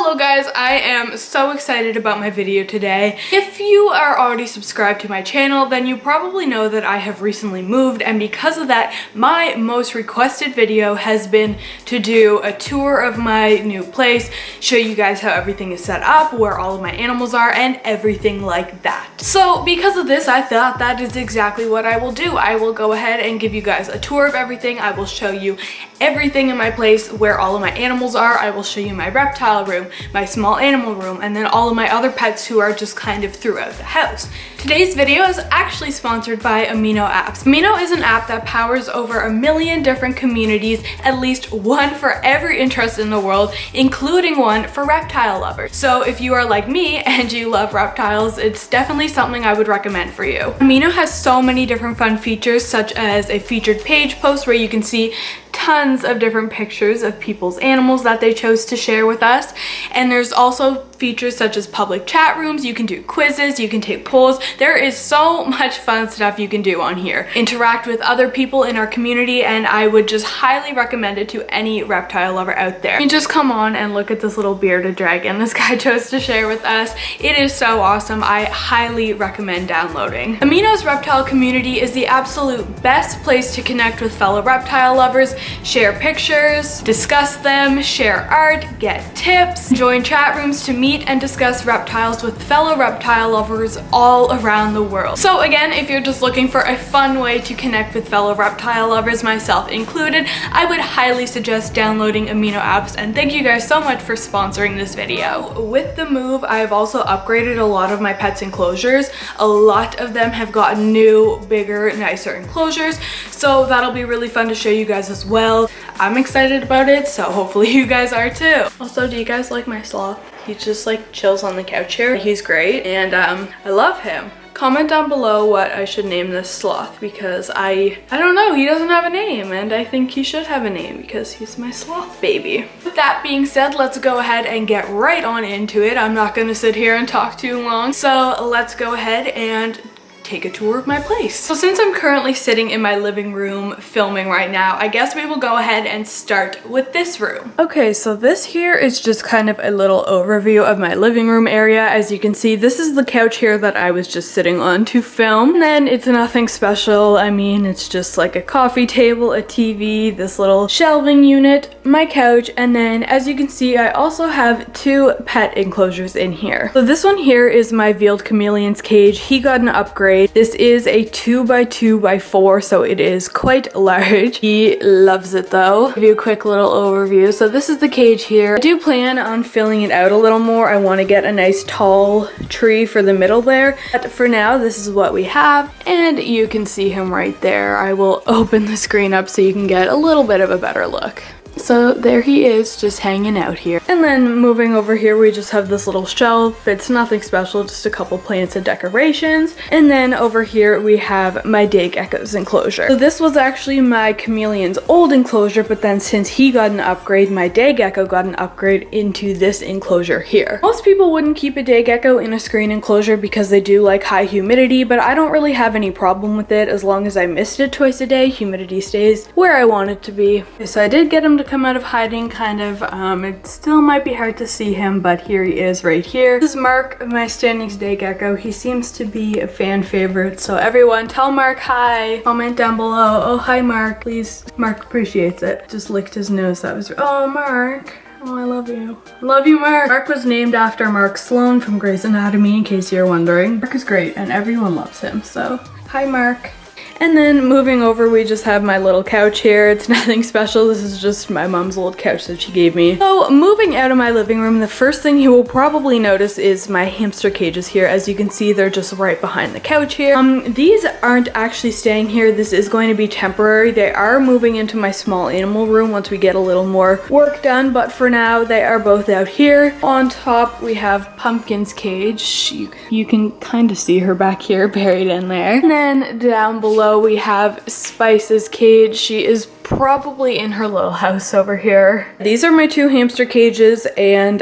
Hello guys, I am so excited about my video today. If you are already subscribed to my channel, then you probably know that I have recently moved, and because of that, my most requested video has been to do a tour of my new place, show you guys how everything is set up, where all of my animals are, and everything like that. So because of this, I thought that is exactly what I will do. I will go ahead and give you guys a tour of everything. I will show you everything in my place, where all of my animals are. I will show you my reptile room, my small animal room, and then all of my other pets who are just kind of throughout the house. Today's video is actually sponsored by Amino Apps. Amino is an app that powers over 1 million different communities, at least one for every interest in the world, including one for reptile lovers. So if you are like me and you love reptiles, it's definitely something I would recommend for you. Amino has so many different fun features, such as a featured page post where you can see tons of different pictures of people's animals that they chose to share with us. And there's also features such as public chat rooms. You can do quizzes, you can take polls. There is so much fun stuff you can do on here. Interact with other people in our community, and I would just highly recommend it to any reptile lover out there. You just come on and look at this little bearded dragon this guy chose to share with us. It is so awesome. I highly recommend downloading. Amino's reptile community is the absolute best place to connect with fellow reptile lovers, share pictures, discuss them, share art, get tips, join chat rooms to meet and discuss reptiles with fellow reptile lovers all around the world. So again, if you're just looking for a fun way to connect with fellow reptile lovers, myself included, I would highly suggest downloading Amino Apps, and thank you guys so much for sponsoring this video. With the move, I've also upgraded a lot of my pets' enclosures. A lot of them have gotten new, bigger, nicer enclosures, so that'll be really fun to show you guys as well. I'm excited about it, so hopefully you guys are too. Also, do you guys like my sloth? He just like chills on the couch here. He's great, and I love him. Comment down below what I should name this sloth, because I don't know, he doesn't have a name, and I think he should have a name because he's my sloth baby. With that being said, let's go ahead and get right on into it. I'm not gonna sit here and talk too long, so let's go ahead and take a tour of my place. So since I'm currently sitting in my living room filming right now, I guess we will go ahead and start with this room. Okay, so this here is just kind of a little overview of my living room area. As you can see, this is the couch here that I was just sitting on to film. And then it's nothing special. I mean, it's just like a coffee table, a TV, this little shelving unit, my couch, and then as you can see, I also have 2 pet enclosures in here. So this one here is my veiled chameleon's cage. He got an upgrade. This is a 2x2x4, so it is quite large. He loves it though. I'll give you a quick little overview. So this is the cage here. I do plan on filling it out a little more. I want to get a nice tall tree for the middle there. But for now, this is what we have, and you can see him right there. I will open the screen up so you can get a little bit of a better look. So there he is, just hanging out here. And then moving over here, we just have this little shelf. It's nothing special, just a couple plants and decorations. And then over here, we have my day Geckos enclosure. So this was actually my chameleon's old enclosure, but then since he got an upgrade, my day gecko got an upgrade into this enclosure here. Most people wouldn't keep a day gecko in a screen enclosure because they do like high humidity, but I don't really have any problem with it. As long as I mist it twice a day, humidity stays where I want it to be. So I did get him to come out of hiding, kind of. It still might be hard to see him, but here he is right here. This is Mark, my Standings day gecko. He seems to be a fan favorite, so everyone tell Mark hi. Comment down below, oh hi Mark, please. Mark appreciates it. Just licked his nose. That was, oh Mark. Oh, I love you. Love you, Mark. Mark was named after Mark Sloan from Grey's Anatomy, in case you're wondering. Mark is great, and everyone loves him, so hi Mark. And then moving over, we just have my little couch here. It's nothing special. This is just my mom's old couch that she gave me. So moving out of my living room, the first thing you will probably notice is my hamster cages here. As you can see, they're just right behind the couch here. These aren't actually staying here. This is going to be temporary. They are moving into my small animal room once we get a little more work done, but for now, they are both out here. On top, we have Pumpkin's cage. You can kind of see her back here, buried in there. And then down below, we have Spice's cage. She is probably in her little house over here. These are my 2 hamster cages, and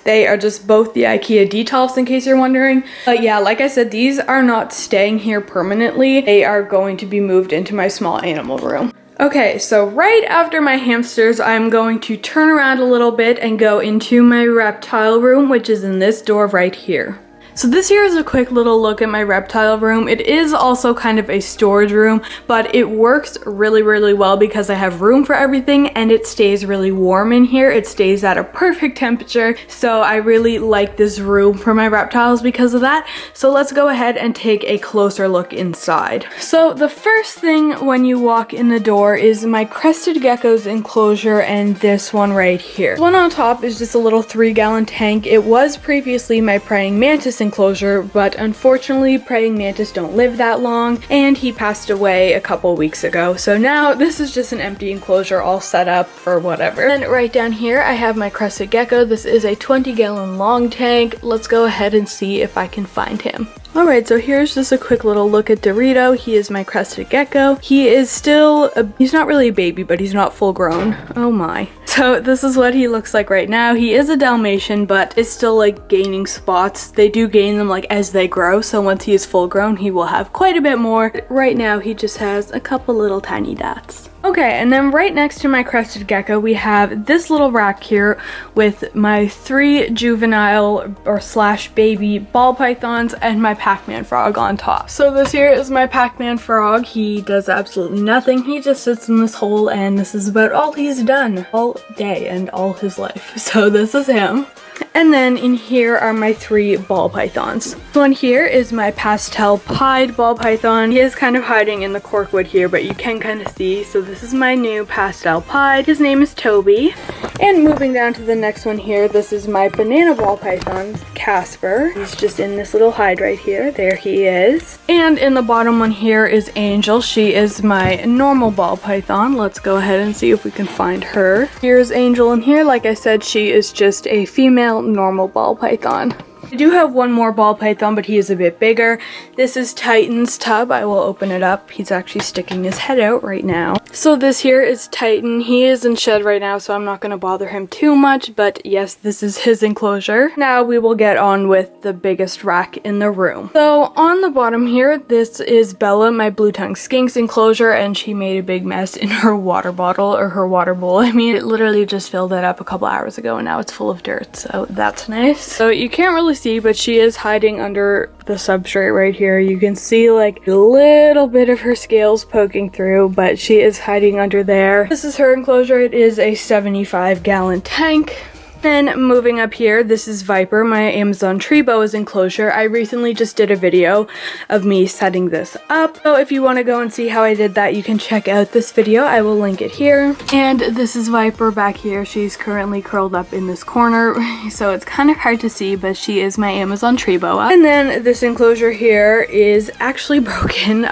they are just both the IKEA Detolfs, in case you're wondering. But yeah, like I said, these are not staying here permanently. They are going to be moved into my small animal room. Okay, so right after my hamsters, I'm going to turn around a little bit and go into my reptile room, which is in this door right here. So this here is a quick little look at my reptile room. It is also kind of a storage room, but it works really, really well because I have room for everything and it stays really warm in here. It stays at a perfect temperature. So I really like this room for my reptiles because of that. So let's go ahead and take a closer look inside. So the first thing when you walk in the door is my Crested Geckos enclosure and this one right here. The one on top is just a little 3-gallon tank. It was previously my praying mantis enclosure, but unfortunately praying mantis don't live that long and he passed away a couple weeks ago. So now this is just an empty enclosure all set up for whatever. And right down here I have my Crested Gecko. This is a 20-gallon long tank. Let's go ahead and see if I can find him. Alright, so here's just a quick little look at Dorito. He is my Crested Gecko. He is still, he's not really a baby, but he's not full grown. Oh my. So this is what he looks like right now. He is a Dalmatian, but is still like gaining spots. They do gain them like as they grow, so once he is full grown, he will have quite a bit more. Right now, he just has a couple little tiny dots. Okay, and then right next to my Crested Gecko, we have this little rack here with my 3 juvenile or slash baby ball pythons and my Pac-Man Frog on top. So this here is my Pac-Man Frog. He does absolutely nothing. He just sits in this hole and this is about all he's done all day and all his life. So this is him. And then in here are my 3 ball pythons. One here is my pastel pied ball python. He is kind of hiding in the corkwood here, but you can kind of see. So this is my new pastel pied. His name is Toby. And moving down to the next one here, this is my banana ball python, Casper. He's just in this little hide right here. There he is. And in the bottom one here is Angel. She is my normal ball python. Let's go ahead and see if we can find her. Here's Angel in here. Like I said, she is just a female normal ball python. I do have one more ball python, but he is a bit bigger. This is Titan's tub. I will open it up. He's actually sticking his head out right now. So this here is Titan. He is in shed right now, so I'm not going to bother him too much, but yes, this is his enclosure. Now we will get on with the biggest rack in the room. So on the bottom here, this is Bella, my blue-tongued skink's enclosure, and she made a big mess in her water bottle, or her water bowl. I mean, it literally just filled it up a couple hours ago, and now it's full of dirt, so that's nice. So you can't really see, but she is hiding under the substrate right here. You can see like a little bit of her scales poking through, but she is hiding under there. This is her enclosure. It is a 75-gallon tank. Then moving up here, this is Viper, my Amazon tree Boas enclosure. I recently just did a video of me setting this up. So if you want to go and see how I did that, you can check out this video. I will link it here. And this is Viper back here. She's currently curled up in this corner, so it's kind of hard to see, but she is my Amazon tree boa. And then this enclosure here is actually broken.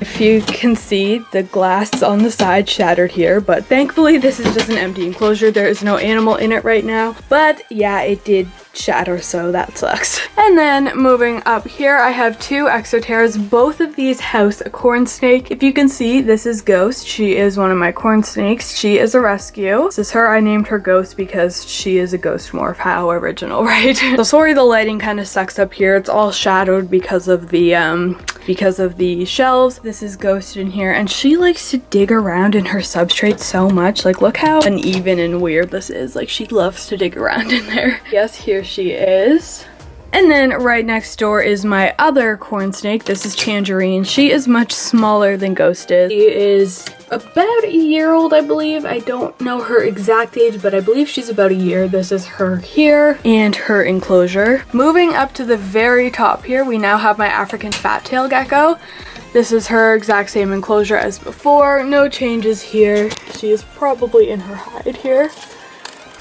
If you can see, the glass on the side shattered here, but thankfully this is just an empty enclosure. There is no animal in it right now. But yeah, it did shatter, so that sucks. And then moving up here, I have 2 exoterras. Both of these house a corn snake. If you can see, this is Ghost. She is one of my corn snakes. She is a rescue. This is her. I named her Ghost because she is a ghost morph. How original, right? So sorry the lighting kind of sucks up here. It's all shadowed because of the shelves. This is Ghost in here, and she likes to dig around in her substrate so much. Like, look how uneven and weird this is. Like, she loves to dig around in there. Yes, here she is. And then right next door is my other corn snake. This is Tangerine. She is much smaller than Ghost is. She is about a year old, I believe. I don't know her exact age, but I believe she's about a year. This is her here and her enclosure. Moving up to the very top here, we now have my African fat-tailed gecko. This is her exact same enclosure as before. No changes here. She is probably in her hide here.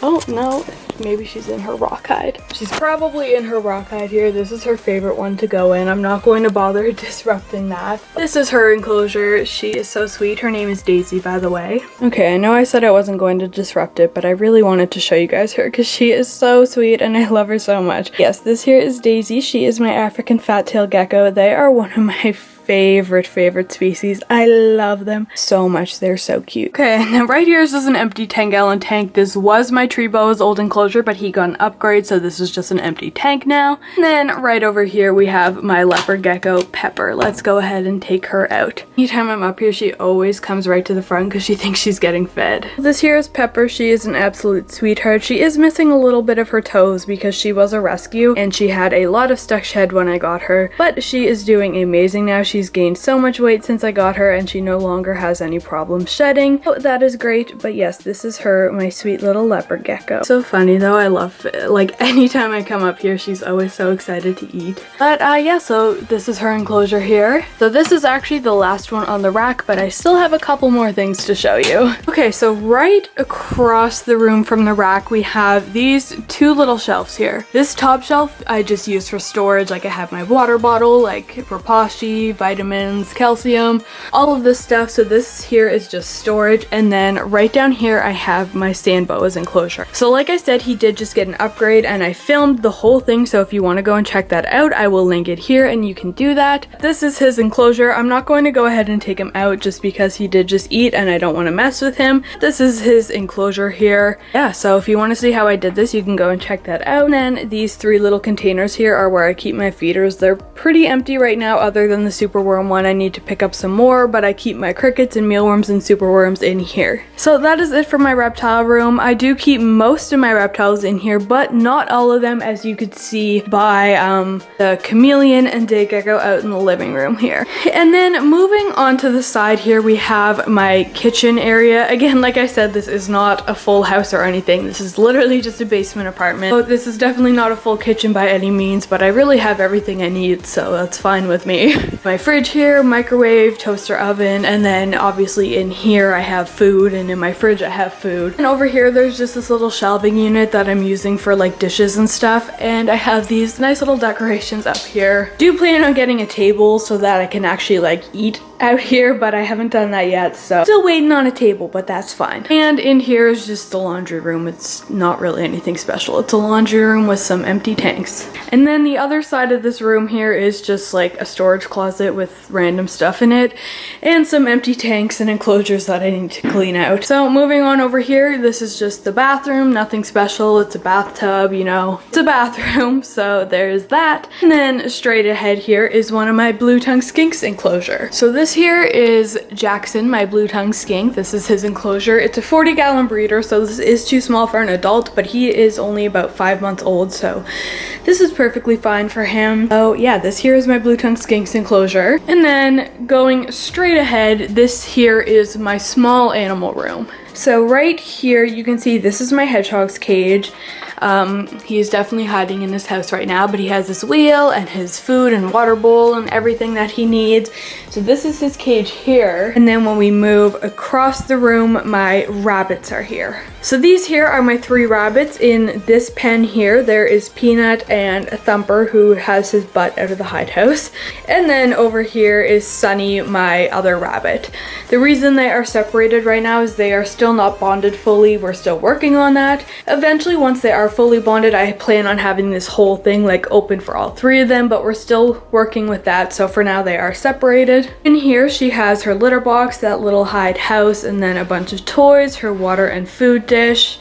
Oh, no. Maybe she's in her rock hide. She's probably in her rock hide here. This is her favorite one to go in. I'm not going to bother disrupting that. This is her enclosure. She is so sweet. Her name is Daisy, by the way. Okay, I know I said I wasn't going to disrupt it, but I really wanted to show you guys her because she is so sweet and I love her so much. Yes, this here is Daisy. She is my African fat-tailed gecko. They are one of my favorite species. I love them so much. They're so cute. Okay, and then right here is just an empty 10-gallon tank. This was my tree Boas old enclosure, but he got an upgrade, so this is just an empty tank now. And then right over here we have my leopard gecko, Pepper. Let's go ahead and take her out. Anytime I'm up here, she always comes right to the front because she thinks she's getting fed. This here is Pepper. She is an absolute sweetheart. She is missing a little bit of her toes because she was a rescue and she had a lot of stuck shed when I got her, but she is doing amazing now. She's gained so much weight since I got her and she no longer has any problems shedding. So that is great. But yes, this is her, my sweet little leopard gecko. So funny though. I love it. Like anytime I come up here, she's always so excited to eat. But yeah, so this is her enclosure here. So this is actually the last one on the rack, but I still have a couple more things to show you. Okay, so right across the room from the rack, we have these two little shelves here. This top shelf I just use for storage. Like I have my water bottle, like Rapashi, vitamins, calcium, all of this stuff. So this here is just storage. And then right down here, I have my Boas enclosure. So like I said, he did just get an upgrade and I filmed the whole thing. So if you want to go and check that out, I will link it here and you can do that. This is his enclosure. I'm not going to go ahead and take him out just because he did just eat and I don't want to mess with him. This is his enclosure here. Yeah, so if you want to see how I did this, you can go and check that out. And then these three little containers here are where I keep my feeders. They're pretty empty right now other than the superworm one. I need to pick up some more, but I keep my crickets and mealworms and superworms in here. So that is it for my reptile room. I do keep most of my reptiles in here, but not all of them, as you could see by the chameleon and day gecko out in the living room here. And then moving on to the side here, we have my kitchen area. Again, like I said, this is not a full house or anything. This is literally just a basement apartment. So this is definitely not a full kitchen by any means, but I really have everything I need, so that's fine with me. My fridge here, microwave, toaster oven, and then obviously in here I have food, and in my fridge I have food. And over here there's just this little shelving unit that I'm using for like dishes and stuff, and I have these nice little decorations up here. Do plan on getting a table so that I can actually like eat out here, but I haven't done that yet, so still waiting on a table, but that's fine. And in here is just the laundry room. It's not really anything special. It's a laundry room with some empty tanks. And then the other side of this room here is just like a storage closet with random stuff in it and some empty tanks and enclosures that I need to clean out. So moving on over here, this is just the bathroom. Nothing special. It's a bathtub, you know, it's a bathroom, so there's that. And then straight ahead here is one of my blue-tongued skinks enclosure. So this here is Jackson, my blue-tongued skink. This is his enclosure. It's a 40-gallon breeder, so this is too small for an adult, but he is only about 5 months old, so this is perfectly fine for him. So yeah, this here is my blue-tongued skink's enclosure. And then going straight ahead, this here is my small animal room. So right here, you can see this is my hedgehog's cage. He is definitely hiding in his house right now, but he has his wheel and his food and water bowl and everything that he needs. So this is his cage here. And then when we move across the room, my rabbits are here. So these here are my 3 rabbits in this pen here. There is Peanut and Thumper, who has his butt out of the hide house. And then over here is Sunny, my other rabbit. The reason they are separated right now is they are still not bonded fully. We're still working on that. Eventually, once they are fully bonded, I plan on having this whole thing like open for all 3 of them, but we're still working with that. So for now they are separated. In here she has her litter box, that little hide house, and then a bunch of toys, her water and food dish.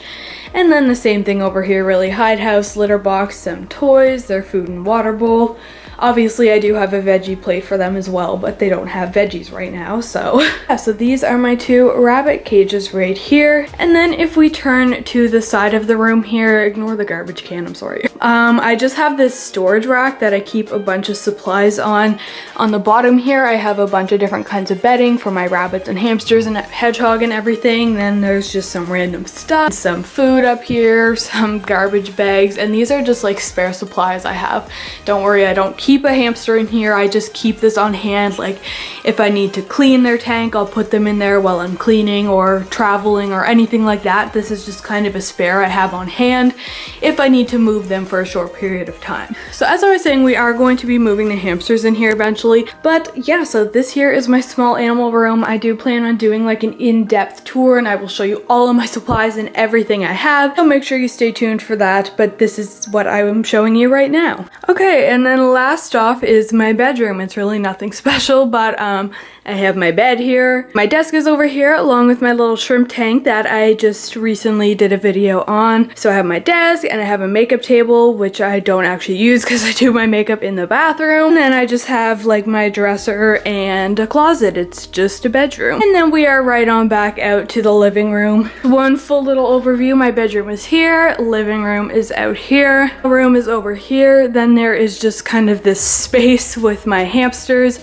And then the same thing over here, really hide house, litter box, some toys, their food and water bowl. Obviously, I do have a veggie plate for them as well, but they don't have veggies right now, so. Yeah, so these are my 2 rabbit cages right here. And then if we turn to the side of the room here, ignore the garbage can, I'm sorry. I just have this storage rack that I keep a bunch of supplies on. On the bottom here, I have a bunch of different kinds of bedding for my rabbits and hamsters and hedgehog and everything. Then there's just some random stuff, some food up here, some garbage bags, and these are just like spare supplies I have. Don't worry, I don't keep a hamster in here. I just keep this on hand. Like if I need to clean their tank, I'll put them in there while I'm cleaning or traveling or anything like that. This is just kind of a spare I have on hand if I need to move them for a short period of time. So as I was saying, we are going to be moving the hamsters in here eventually. But yeah, so this here is my small animal room. I do plan on doing like an in-depth tour, and I will show you all of my supplies and everything I have. So make sure you stay tuned for that. But this is what I am showing you right now. Okay, and then last last off is my bedroom. It's really nothing special, but I have my bed here. My desk is over here along with my little shrimp tank that I just recently did a video on. So I have my desk and I have a makeup table, which I don't actually use because I do my makeup in the bathroom. And then I just have like my dresser and a closet. It's just a bedroom. And then we are right on back out to the living room. One full little overview. My bedroom is here. Living room is out here. The room is over here. Then there is just kind of this space with my hamsters,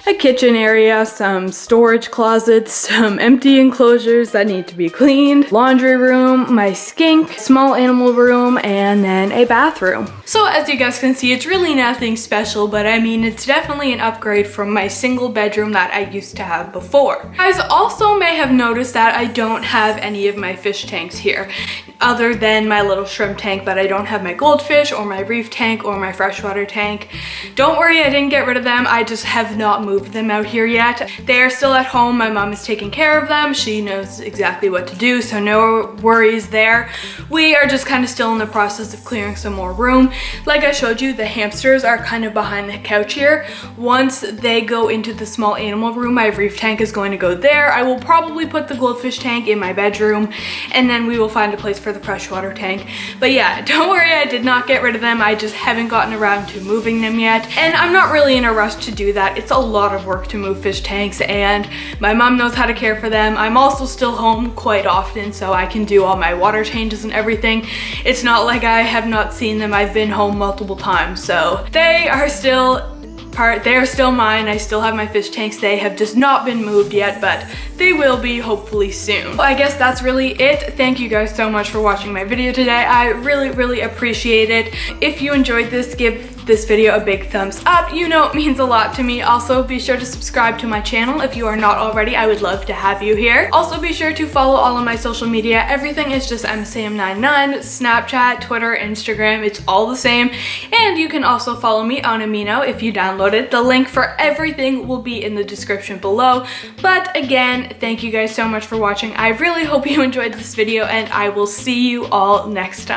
a kitchen area, some storage closets, some empty enclosures that need to be cleaned, laundry room, my skink, small animal room, and then a bathroom. So as you guys can see, it's really nothing special, but I mean, it's definitely an upgrade from my single bedroom that I used to have before. You guys also may have noticed that I don't have any of my fish tanks here, other than my little shrimp tank, but I don't have my goldfish or my reef tank or my freshwater tank. Don't worry, I didn't get rid of them. I just have not moved them out here yet. They are still at home. My mom is taking care of them. She knows exactly what to do, so no worries there. We are just kind of still in the process of clearing some more room. Like I showed you, the hamsters are kind of behind the couch here. Once they go into the small animal room, my reef tank is going to go there. I will probably put the goldfish tank in my bedroom, and then we will find a place for the freshwater tank. But yeah, don't worry, I did not get rid of them. I just haven't gotten around to moving them yet, and I'm not really in a rush to do that. It's a lot of work to move fish tanks, and my mom knows how to care for them. I'm also still home quite often, so I can do all my water changes and everything. It's not like I have not seen them. I've been home multiple times, so they are still mine. I still have my fish tanks. They have just not been moved yet, but they will be hopefully soon. Well, I guess that's really it. Thank you guys so much for watching my video today. I really appreciate it. If you enjoyed this, give this video a big thumbs up. You know it means a lot to me. Also, be sure to subscribe to my channel if you are not already. I would love to have you here. Also, be sure to follow all of my social media. Everything is just MSam99, Snapchat, Twitter, Instagram. It's all the same. And you can also follow me on Amino if you download it. The link for everything will be in the description below. But again, thank you guys so much for watching. I really hope you enjoyed this video, and I will see you all next time.